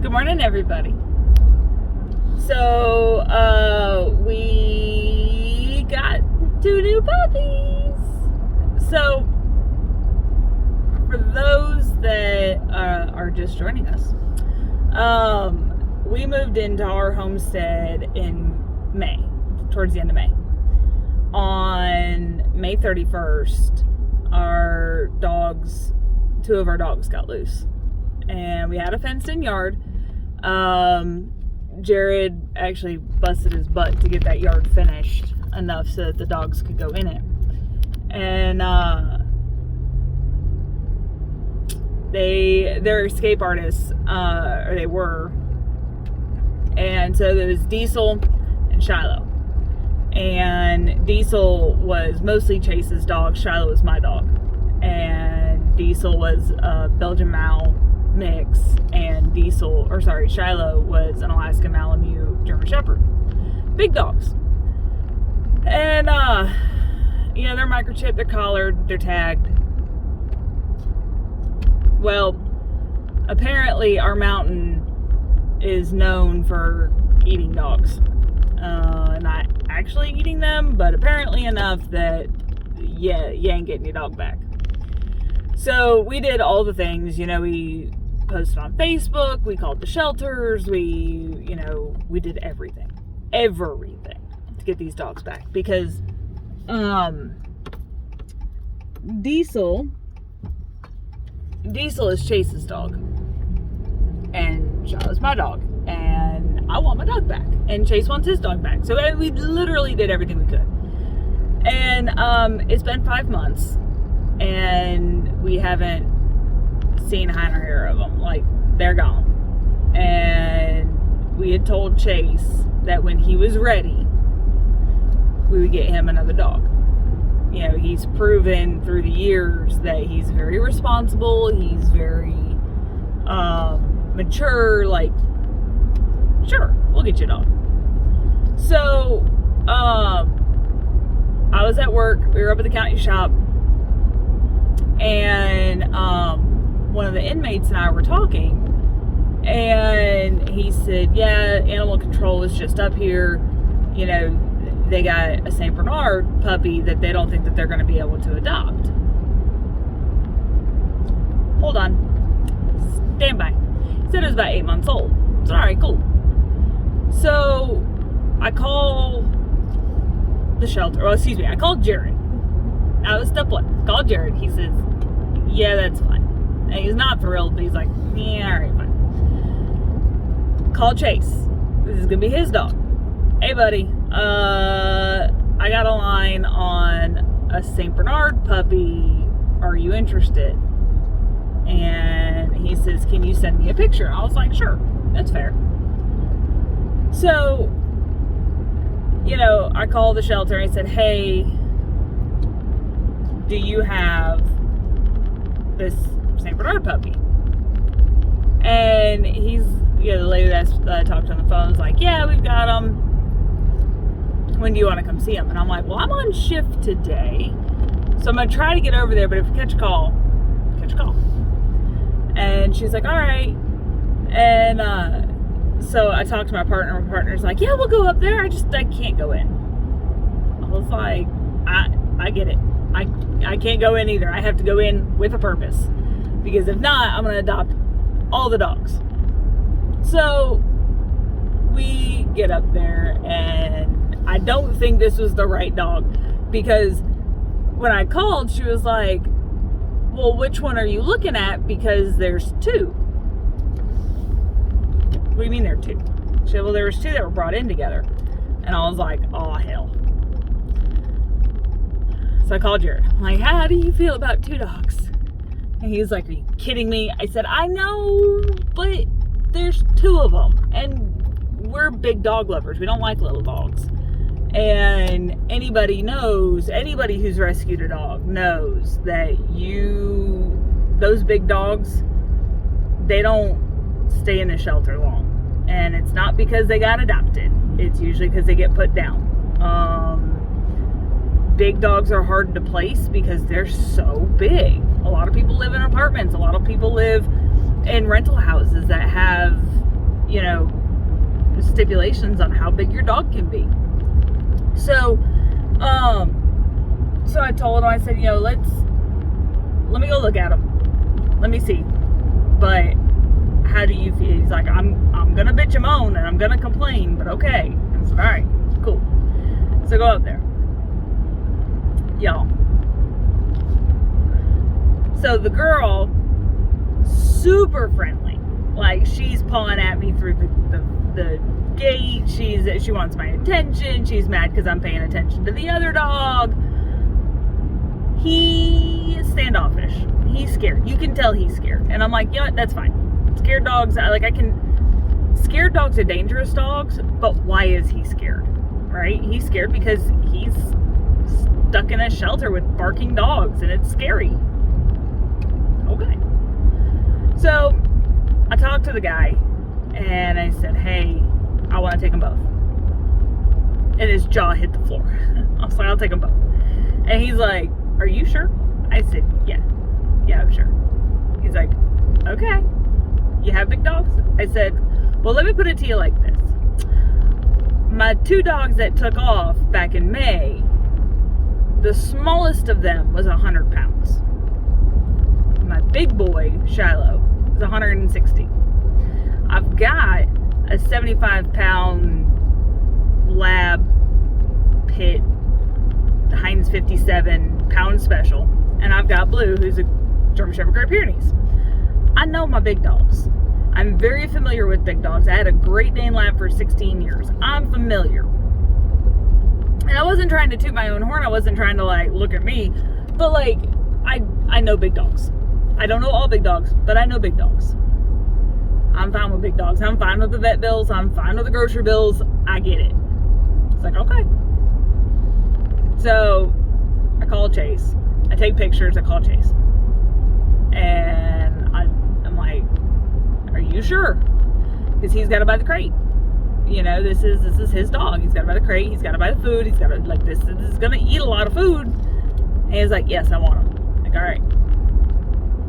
Good morning, everybody. So, we got 2 new puppies. So, for those that are just joining us, we moved into our homestead in May, towards the end of May. On May 31st, two of our dogs got loose. And we had a fenced-in yard. Jared actually busted his butt to get that yard finished enough so that the dogs could go in it. And they're escape artists, or they were. And so there was Diesel and Shiloh. And Diesel was mostly Chase's dog. Shiloh was my dog. And Diesel was a Belgian Mal mix, and Shiloh was an Alaska Malamute German Shepherd. Big dogs. And, they're microchipped, they're collared, they're tagged. Well, apparently our mountain is known for eating dogs. Not actually eating them, but apparently enough that, you ain't getting your dog back. So we did all the things, we posted on Facebook, we called the shelters, we did everything to get these dogs back, because Diesel is Chase's dog and Shiloh's my dog, and I want my dog back, and Chase wants his dog back. So we literally did everything we could, and it's been 5 months and we haven't seen a hide or hair of them. Like, they're gone. And we had told Chase that when he was ready, we would get him another dog. He's proven through the years that he's very responsible. He's very mature. Like, sure, we'll get you a dog. So, I was at work. We were up at the county shop. And one of the inmates and I were talking, and he said, yeah, animal control is just up here. They got a St. Bernard puppy that they don't think that they're going to be able to adopt. Hold on. Stand by. He said it was about 8 months old. So, all right, cool. So I call the shelter. I called Jared. That was step 1. Called Jared. He says, yeah, that's fine. And he's not thrilled, but he's like, yeah, all right, fine. Call Chase. This is going to be his dog. Hey, buddy. I got a line on a St. Bernard puppy. Are you interested? And he says, can you send me a picture? I was like, sure. That's fair. So, I called the shelter and I said, hey, do you have this St. Bernard puppy? And he's, the lady that I talked to on the phone was like, yeah, we've got him. When do you want to come see him? And I'm like, well, I'm on shift today, so I'm going to try to get over there, but if you catch a call. And she's like, all right. And so I talked to my partner. My partner's like, yeah, we'll go up there. I can't go in. I was like, I get it. I can't go in either. I have to go in with a purpose, because if not, I'm going to adopt all the dogs. So we get up there, and I don't think this was the right dog, because when I called, she was like, well, which one are you looking at? Because there's 2. What do you mean there are 2? She said, well, there was 2 that were brought in together. And I was like, oh, hell. So I called Jared. I'm like, how do you feel about 2 dogs? And he was like, are you kidding me? I said, I know, but there's 2 of them. And we're big dog lovers. We don't like little dogs. And anybody who's rescued a dog knows that those big dogs, they don't stay in a shelter long. And it's not because they got adopted. It's usually because they get put down. Big dogs are hard to place because they're so big. A lot of people live in apartments. A lot of people live in rental houses that have stipulations on how big your dog can be. So I told him, I said, let me go look at him. Let me see. But how do you feel? He's like, I'm gonna bitch and moan and I'm gonna complain, but okay. I said, all right, cool. So go up there. Y'all. So the girl, super friendly. Like, she's pulling at me through the gate. She wants my attention. She's mad because I'm paying attention to the other dog. He is standoffish. He's scared. You can tell he's scared. And I'm like, that's fine. Scared dogs, scared dogs are dangerous dogs, but why is he scared? Right? He's scared because he's stuck in a shelter with barking dogs and it's scary. Okay. So I talked to the guy and I said, hey, I want to take them both. And his jaw hit the floor. I was like, I'll take them both. And he's like, are you sure? I said, yeah, I'm sure. He's like, okay. You have big dogs? I said, well, let me put it to you like this. My 2 dogs that took off back in May, the smallest of them was 100 pounds. My big boy, Shiloh, is 160. I've got a 75-pound lab pit, Heinz 57-pound special, and I've got Blue, who's a German Shepherd Great Pyrenees. I know my big dogs. I'm very familiar with big dogs. I had a Great Dane lab for 16 years. I'm familiar. And I wasn't trying to toot my own horn. I wasn't trying to look at me. But I know big dogs. I don't know all big dogs, but I know big dogs. I'm fine with big dogs. I'm fine with the vet bills. I'm fine with the grocery bills. I get it. It's like, okay. So I call Chase. I take pictures. I call Chase. And I'm like, are you sure? Because he's got to buy the crate. This is his dog. He's got to buy the crate. He's got to buy the food. He's got to, this is going to eat a lot of food. And he's like, yes, I want him. Like, all right.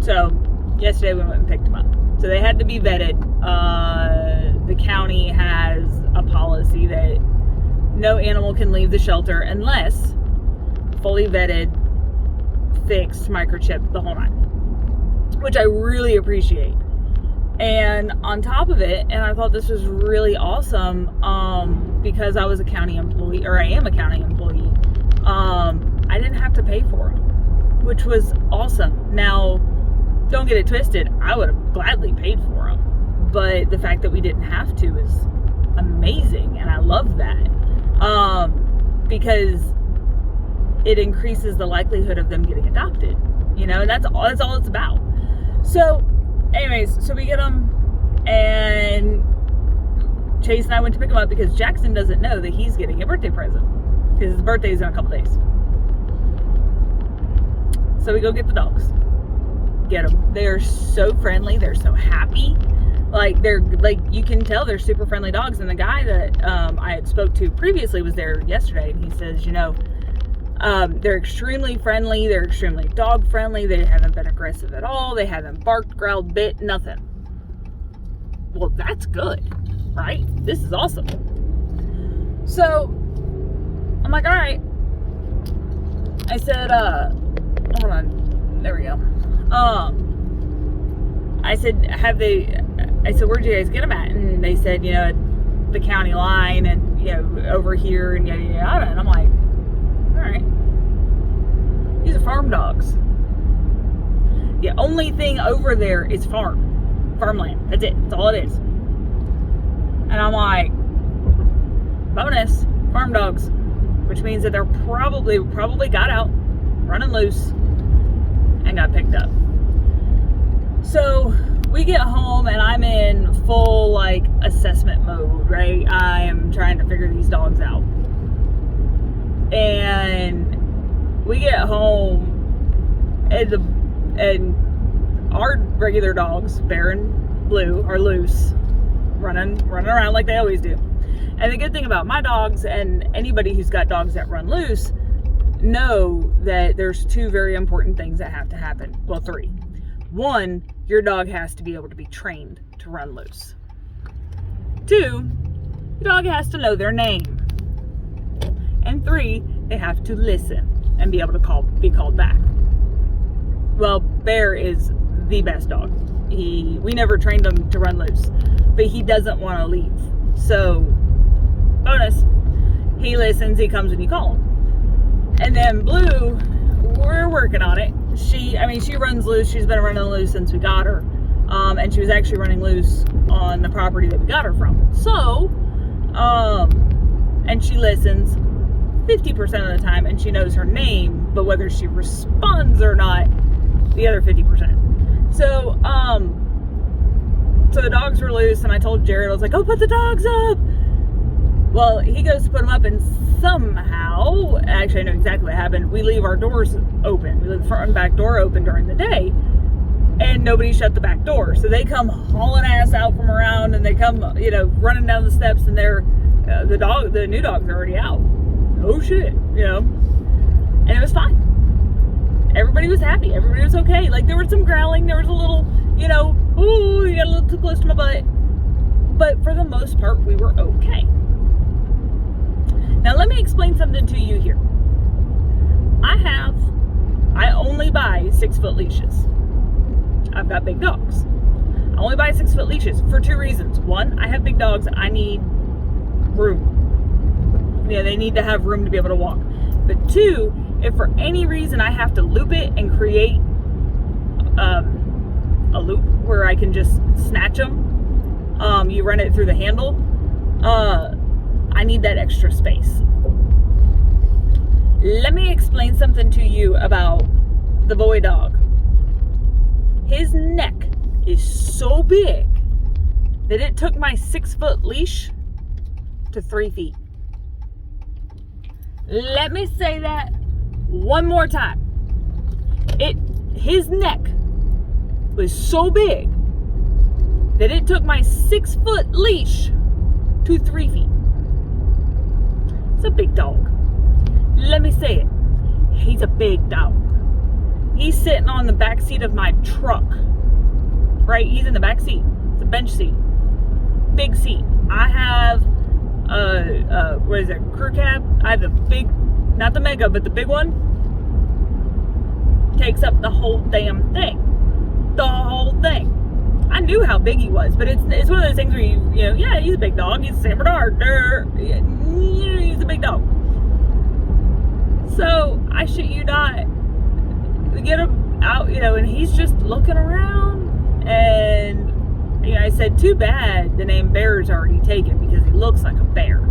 So yesterday we went and picked him up. So they had to be vetted. The county has a policy that no animal can leave the shelter unless fully vetted, fixed, microchipped, the whole nine. Which I really appreciate. And on top of it, and I thought this was really awesome, because I was a county employee, or I am a county employee, I didn't have to pay for them, which was awesome. Now, don't get it twisted, I would have gladly paid for them, but the fact that we didn't have to is amazing, and I love that, because it increases the likelihood of them getting adopted, and that's all it's about. So anyways, so we get them, and Chase and I went to pick him up because Jackson doesn't know that he's getting a birthday present because his birthday is in a couple days. So we go get the dogs. Get them. They're so friendly. They're so happy. They're you can tell they're super friendly dogs. And the guy that I had spoke to previously was there yesterday, and he says, they're extremely friendly. They're extremely dog friendly. They haven't been aggressive at all. They haven't barked, growled, bit, nothing. Well, that's good, right? This is awesome. So I'm like, all right. I said, hold on. There we go. I said, where'd you guys get them at? And they said, at the county line and, over here and yada, yada. And I'm like, all right. These are farm dogs. The only thing over there is farmland. That's it. That's all it is. And I'm like, bonus, farm dogs, which means that they're probably got out, running loose, and got picked up. So we get home and I'm in full assessment mode, right? I am trying to figure these dogs out. And we get home and our regular dogs, Bear and Blue, are loose, running around like they always do. And the good thing about my dogs, and anybody who's got dogs that run loose, know that there's 2 very important things that have to happen. Well, 3. 1, your dog has to be able to be trained to run loose. 2, the dog has to know their name. And 3, they have to listen and be able to be called back. Well, Bear is the best dog. We never trained him to run loose, but he doesn't want to leave. So, bonus, he listens, he comes when you call him. And then Blue, we're working on it. She runs loose. She's been running loose since we got her. And she was actually running loose on the property that we got her from. So, and she listens 50% of the time, and she knows her name, but whether she responds or not, the other 50%. So, so the dogs were loose, and I told Jared, I was like, oh, put the dogs up. Well, he goes to put them up, and somehow, actually I know exactly what happened, we leave our doors open. We leave the front and back door open during the day, and nobody shut the back door. So they come hauling ass out from around, and they come, running down the steps, and they're, the new dog's already out. Oh shit, and it was fine. Everybody was happy. Everybody was okay. Like, there was some growling. There was a little, ooh, you got a little too close to my butt. But for the most part, we were okay. Now, let me explain something to you here. I only buy 6-foot leashes. I've got big dogs. I only buy 6-foot leashes for 2 reasons. 1, I have big dogs. I need room. They need to have room to be able to walk. But 2, if for any reason I have to loop it and create a loop where I can just snatch them, you run it through the handle, I need that extra space. Let me explain something to you about the boy dog. His neck is so big that it took my 6-foot leash to 3 feet. Let me say that one more time. His neck was so big that it took my 6-foot leash to 3 feet. It's a big dog. Let me say it. He's a big dog. He's sitting on the back seat of my truck. Right? He's in the back seat. It's a bench seat. Big seat. I have what is it? Crew cab. I have the big, not the mega, but the big one. Takes up the whole damn thing. The whole thing. I knew how big he was, but it's one of those things where yeah, he's a big dog. He's a Saint Bernard. He's a big dog. So I shit you not, we get him out, and he's just looking around, and I said, too bad the name Bear is already taken, because he looks like a bear.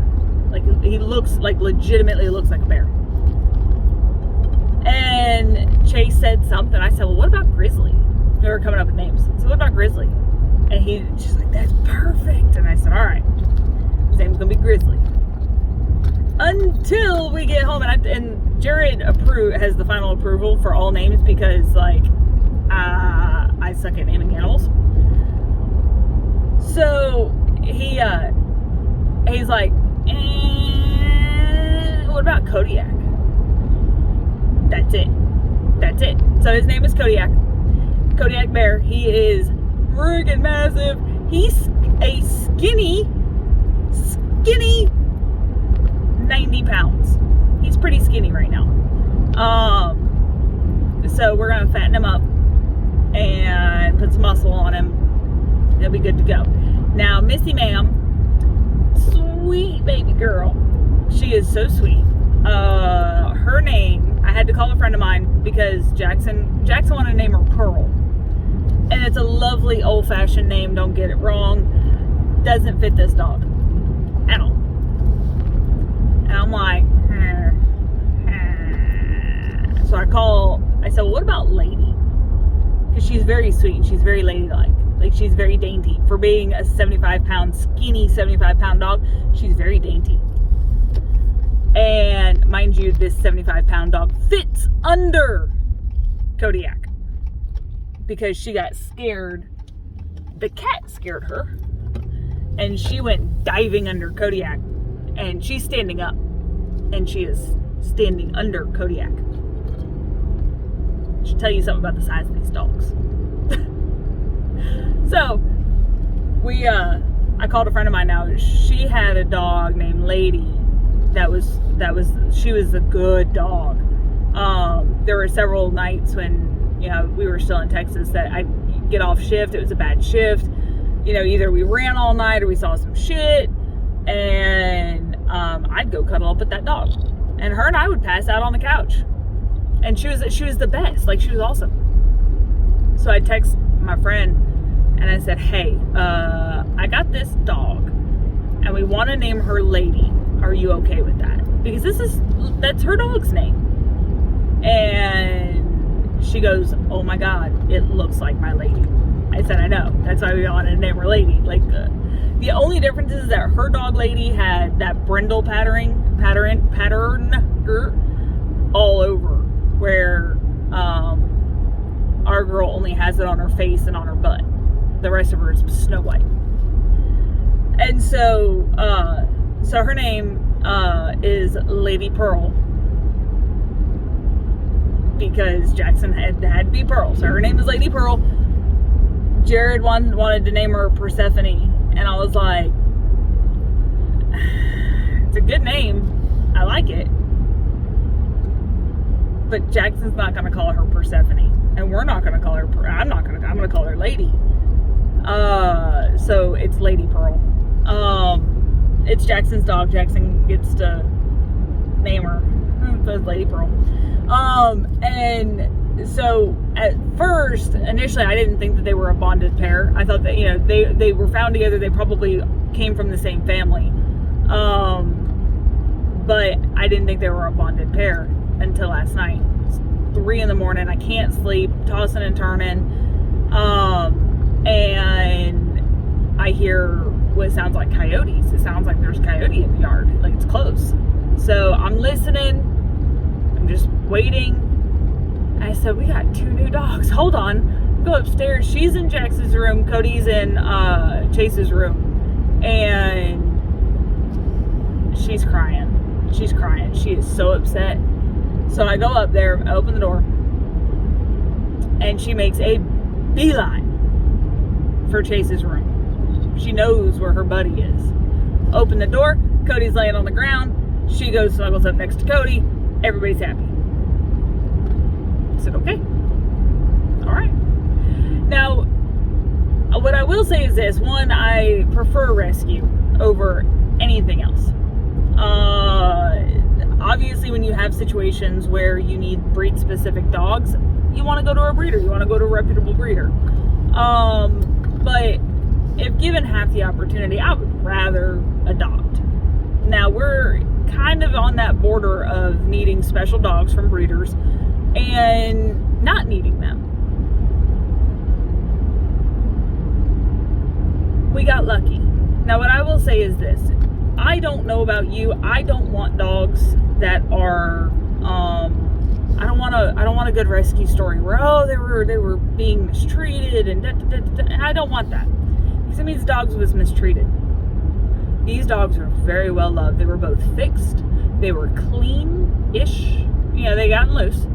Like, he legitimately looks like a bear. And Chase said something. I said, well, what about Grizzly? They were coming up with names. So what about Grizzly? And she's like, that's perfect. And I said, all right, his name's gonna be Grizzly. Until we get home, and Jared has the final approval for all names, because I suck at naming animals. So he's like, what about Kodiak? That's it. So his name is Kodiak. Kodiak Bear. He is friggin' massive. He's a skinny 90 pounds. He's pretty skinny right now. So we're gonna fatten him up and put some muscle on him. He'll be good to go. Now, Missy Ma'am, sweet baby girl. She is so sweet. Her name, I had to call a friend of mine because Jackson wanted to name her Pearl. And it's a lovely old-fashioned name, don't get it wrong. Doesn't fit this dog at all. And I'm like, so I said, well, what about Lady? Because she's very sweet. She's very ladylike. Like, she's very dainty. For being a 75-pound, skinny 75-pound dog, she's very dainty. And mind you, this 75-pound dog fits under Kodiak. Because she got scared. The cat scared her. And she went diving under Kodiak. And she's standing up. And she is standing under Kodiak. I should tell you something about the size of these dogs. So, I called a friend of mine now. She had a dog named Lady. She was a good dog. There were several nights when, we were still in Texas that I'd get off shift. It was a bad shift. Either we ran all night or we saw some shit, and I'd go cuddle up with that dog, and her and I would pass out on the couch, and she was the best. Like, she was awesome. So I text my friend and I said, hey, I got this dog and we want to name her Lady. Are you okay with that? Because that's her dog's name. And she goes, oh my God, it looks like my lady. I said, I know. That's why we wanted to name her Lady. Like, the only difference is that her dog Lady had that brindle pattern all over, where our girl only has it on her face and on her butt. The rest of her is Snow White. And so her name is Lady Pearl, because Jackson had to be Pearl. So her name is Lady Pearl. Jared wanted to name her Persephone, and I was like, it's a good name. I like it. But Jackson's not going to call her Persephone, and we're not going to call her. I'm going to call her Lady. So it's Lady Pearl. It's Jackson's dog. Jackson gets to name her. So it's Lady Pearl. And so at first, initially, I didn't think that they were a bonded pair. I thought that, they were found together. They probably came from the same family. But I didn't think they were a bonded pair until last night. It's 3 a.m. I can't sleep, tossing and turning. And I hear what sounds like coyotes. It sounds like there's a coyote in the yard. Like, it's close. So I'm listening. I'm just waiting. And I said, we got 2 new dogs. Hold on. Go upstairs. She's in Jackson's room. Cody's in Chase's room. And she's crying. She's crying. She is so upset. So I go up there, I open the door, and she makes a beeline for Chase's room. She knows where her buddy is. Open the door, Cody's laying on the ground. She goes, snuggles up next to Cody. Everybody's happy. I said, okay. All right. Now, what I will say is this. One, I prefer rescue over anything else. Obviously, when you have situations where you need breed-specific dogs, you want to go to a breeder. You want to go to a reputable breeder. But if given half the opportunity, I would rather adopt. Now, we're kind of on that border of needing special dogs from breeders and not needing them. We got lucky. Now, what I will say is this. I don't know about you. I don't want dogs that are, I don't want a good rescue story where, they were being mistreated and I don't want that. Because it means dogs was mistreated. These dogs were very well loved. They were both fixed. They were clean-ish. They gotten loose.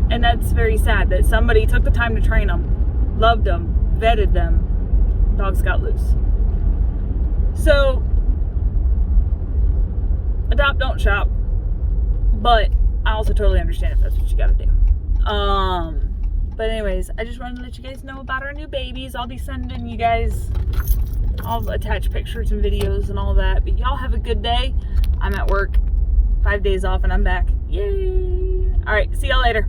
And that's very sad that somebody took the time to train them, loved them, vetted them. Dogs got loose. So, adopt, don't shop. But I also totally understand if that's what you gotta do. But anyways, I just wanted to let you guys know about our new babies. I'll be sending you guys, I'll attach pictures and videos and all that. But y'all have a good day. I'm at work, 5 days off, and I'm back. Yay! Alright, see y'all later.